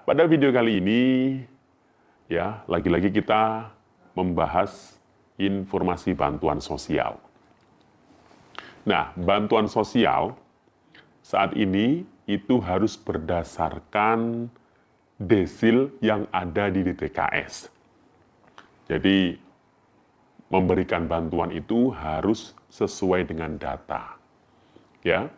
pada video kali ini, ya, lagi-lagi kita membahas informasi bantuan sosial. Nah, bantuan sosial saat ini itu harus berdasarkan desil yang ada di DTKS. Jadi, memberikan bantuan itu harus sesuai dengan data. Ya.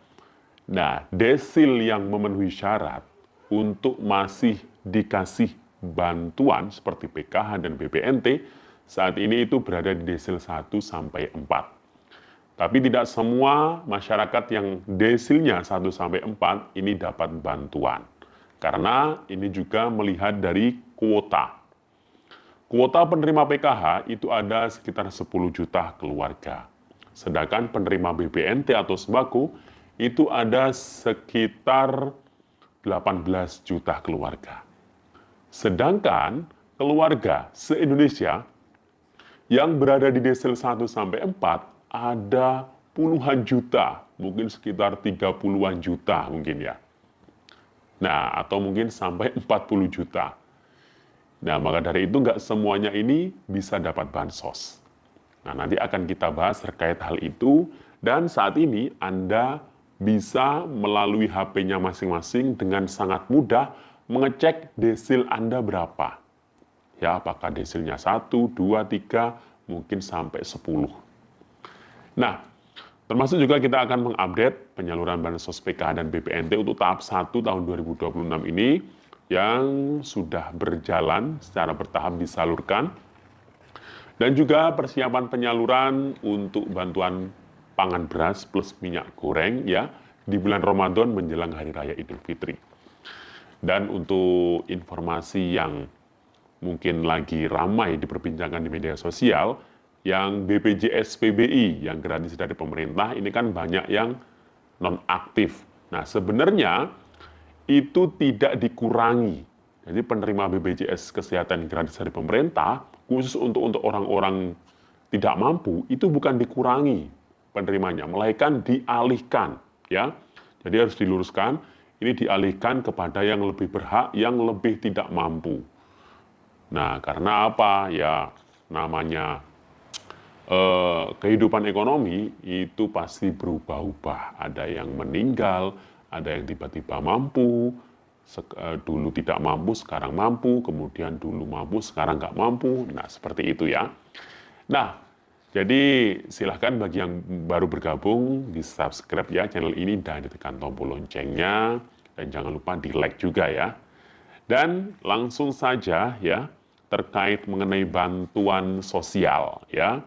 Nah, desil yang memenuhi syarat untuk masih dikasih bantuan seperti PKH dan BPNT saat ini itu berada di desil 1 sampai 4. Tapi tidak semua masyarakat yang desilnya 1 sampai 4 ini dapat bantuan. Karena ini juga melihat dari kuota. Kuota penerima PKH itu ada sekitar 10 juta keluarga. Sedangkan penerima BPNT atau sembako itu ada sekitar 18 juta keluarga. Sedangkan keluarga se-Indonesia yang berada di desil 1 sampai 4 ada puluhan juta, mungkin sekitar 30-an juta mungkin ya. Nah, atau mungkin sampai 40 juta. Nah, maka dari itu nggak semuanya ini bisa dapat bansos. Nah, nanti akan kita bahas terkait hal itu, dan saat ini Anda bisa melalui HP-nya masing-masing dengan sangat mudah mengecek desil Anda berapa. Ya, apakah desilnya 1, 2, 3, mungkin sampai 10. Nah, termasuk juga kita akan mengupdate penyaluran bansos PKH dan BPNT untuk tahap 1 tahun 2026 ini yang sudah berjalan secara bertahap disalurkan. Dan juga persiapan penyaluran untuk bantuan pangan beras plus minyak goreng ya di bulan Ramadan menjelang Hari Raya Idul Fitri. Dan untuk informasi yang mungkin lagi ramai diperbincangkan di media sosial, yang BPJS PBI yang gratis dari pemerintah ini kan banyak yang non-aktif. Nah, sebenarnya itu tidak dikurangi. Jadi penerima BPJS Kesehatan gratis dari pemerintah, khusus untuk orang-orang tidak mampu, itu bukan dikurangi penerimanya, melainkan dialihkan. Ya. Jadi harus diluruskan, ini dialihkan kepada yang lebih berhak, yang lebih tidak mampu. Nah, karena apa? Ya, namanya kehidupan ekonomi itu pasti berubah-ubah. Ada yang meninggal, ada yang tiba-tiba mampu, dulu tidak mampu, sekarang mampu, kemudian dulu mampu, sekarang nggak mampu. Nah, seperti itu ya. Nah, jadi silahkan bagi yang baru bergabung, di subscribe ya channel ini dan ditekan tombol loncengnya. Dan jangan lupa di like juga ya. Dan langsung saja ya, terkait mengenai bantuan sosial ya.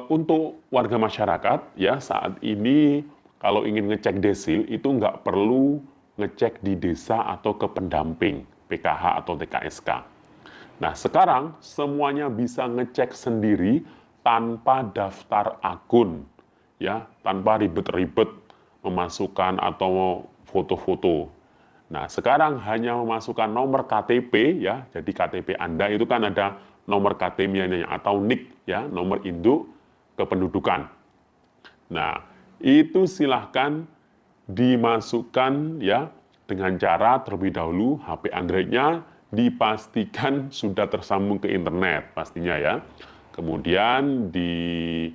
Untuk warga masyarakat ya saat ini kalau ingin ngecek desil itu nggak perlu ngecek di desa atau ke pendamping PKH atau TKSK. Nah, sekarang semuanya bisa ngecek sendiri tanpa daftar akun, ya, tanpa ribet-ribet memasukkan atau foto-foto. Nah, sekarang hanya memasukkan nomor KTP, ya, jadi KTP Anda itu kan ada nomor KTP-nya atau NIK, ya, nomor induk kependudukan. Nah, itu silahkan dimasukkan ya dengan cara terlebih dahulu HP Android-nya dipastikan sudah tersambung ke internet pastinya ya. Kemudian di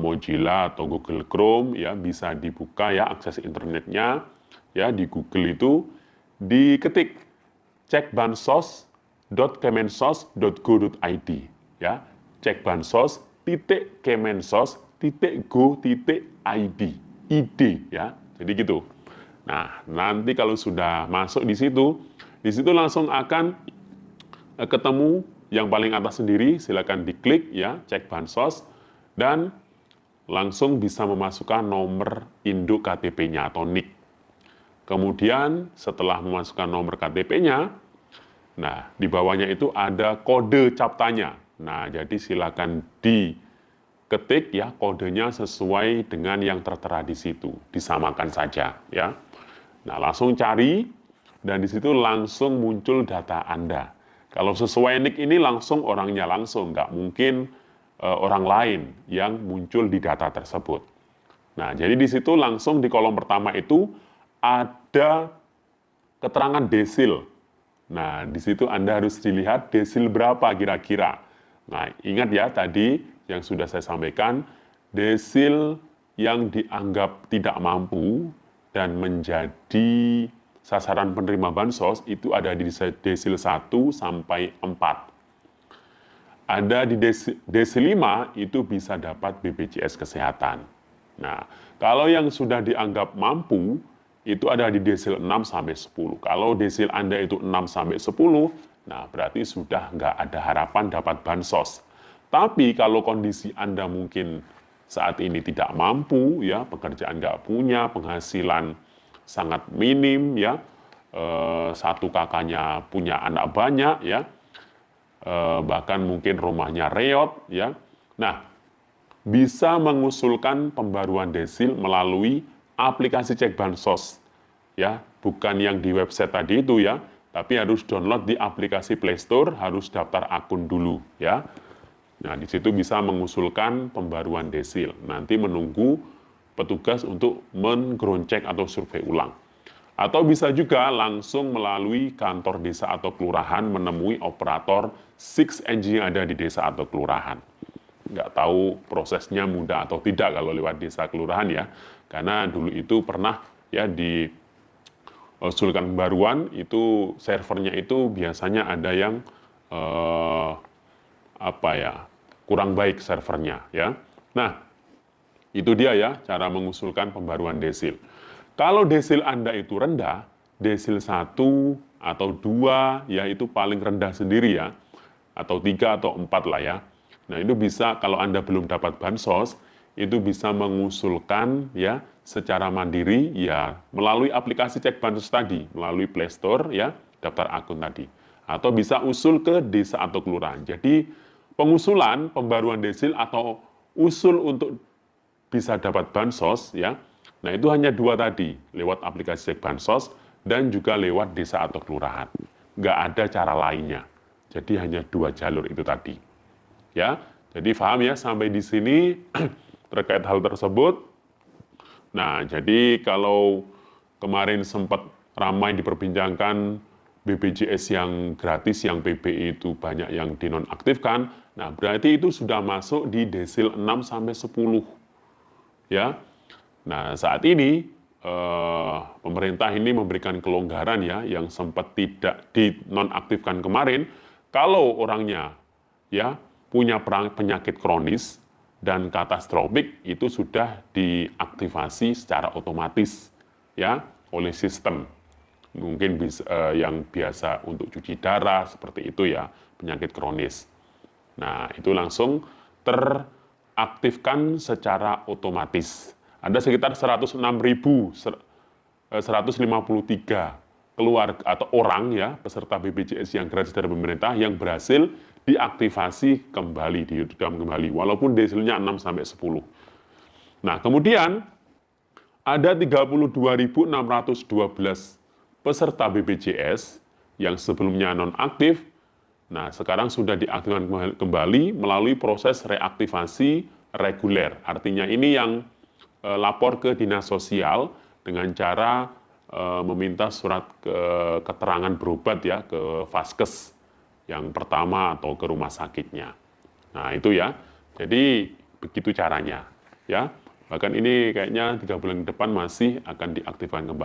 Mozilla atau Google Chrome ya bisa dibuka ya akses internetnya ya di Google itu diketik cekbansos.kemensos.go.id ya cekbansos.kemensos.go.id ID ya. Jadi gitu. Nah, nanti kalau sudah masuk di situ langsung akan ketemu yang paling atas sendiri, silakan diklik ya, cek bansos dan langsung bisa memasukkan nomor induk KTP-nya atau NIK. Kemudian setelah memasukkan nomor KTP-nya, nah di bawahnya itu ada kode captanya. Nah, jadi silakan diketik ya kodenya sesuai dengan yang tertera di situ, disamakan saja ya. Nah, langsung cari dan di situ langsung muncul data Anda. Kalau sesuai NIK ini langsung orangnya langsung, nggak mungkin orang lain yang muncul di data tersebut. Nah, jadi di situ langsung di kolom pertama itu ada keterangan desil. Nah, di situ Anda harus dilihat desil berapa kira-kira. Nah, ingat ya tadi yang sudah saya sampaikan, desil yang dianggap tidak mampu dan menjadi sasaran penerima bansos itu ada di desil 1 sampai 4. Ada di desil 5 itu bisa dapat BPJS Kesehatan. Nah, kalau yang sudah dianggap mampu itu ada di desil 6 sampai 10. Kalau desil Anda itu 6 sampai 10, nah berarti sudah nggak ada harapan dapat bansos. Tapi kalau kondisi Anda mungkin saat ini tidak mampu, ya pekerjaan nggak punya, penghasilan sangat minim, ya satu kakaknya punya anak banyak, ya bahkan mungkin rumahnya reot, ya. Nah, bisa mengusulkan pembaruan desil melalui aplikasi cek bansos, ya, bukan yang di website tadi itu ya, tapi harus download di aplikasi Play Store, harus daftar akun dulu, ya. Nah, di situ bisa mengusulkan pembaruan desil. Nanti menunggu petugas untuk mengcek atau survei ulang. Atau bisa juga langsung melalui kantor desa atau kelurahan menemui operator 6NG yang ada di desa atau kelurahan. Nggak tahu prosesnya mudah atau tidak kalau lewat desa kelurahan ya. Karena dulu itu pernah ya diusulkan pembaruan, itu servernya itu biasanya ada yang kurang baik servernya ya. Nah, itu dia ya cara mengusulkan pembaruan desil. Kalau desil Anda itu rendah, desil 1 atau 2 ya itu paling rendah sendiri ya, atau 3 atau 4 lah ya. Nah, itu bisa kalau Anda belum dapat bansos, itu bisa mengusulkan ya secara mandiri ya melalui aplikasi cek bansos tadi, melalui Play Store ya, daftar akun tadi. Atau bisa usul ke desa atau kelurahan. Jadi, pengusulan pembaruan desil atau usul untuk bisa dapat bansos ya. Nah, itu hanya 2 tadi, lewat aplikasi cek bansos dan juga lewat desa atau kelurahan. Nggak ada cara lainnya. Jadi hanya 2 jalur itu tadi. Ya, jadi paham ya sampai di sini terkait hal tersebut. Nah, jadi kalau kemarin sempat ramai diperbincangkan BPJS yang gratis, yang PBI itu banyak yang dinonaktifkan. Nah, berarti itu sudah masuk di desil 6 sampai 10. Ya. Nah, saat ini pemerintah ini memberikan kelonggaran ya yang sempat tidak dinonaktifkan kemarin. Kalau orangnya ya punya penyakit kronis dan katastrofik itu sudah diaktifasi secara otomatis ya oleh sistem. Mungkin yang biasa untuk cuci darah seperti itu ya, penyakit kronis. Nah, itu langsung teraktifkan secara otomatis. Ada sekitar 106.153 keluarga atau orang ya peserta BPJS yang gratis dari pemerintah yang berhasil diaktifasi kembali, diidam kembali walaupun desilnya 6 sampai 10. Nah, kemudian ada 32.612 peserta BPJS yang sebelumnya nonaktif. Nah, sekarang sudah diaktifkan kembali melalui proses reaktivasi reguler. Artinya ini yang lapor ke dinas sosial dengan cara meminta surat keterangan berobat ya ke vaskes yang pertama atau ke rumah sakitnya. Nah, itu ya. Jadi begitu caranya ya. Bahkan ini kayaknya 3 bulan ke depan masih akan diaktifkan kembali.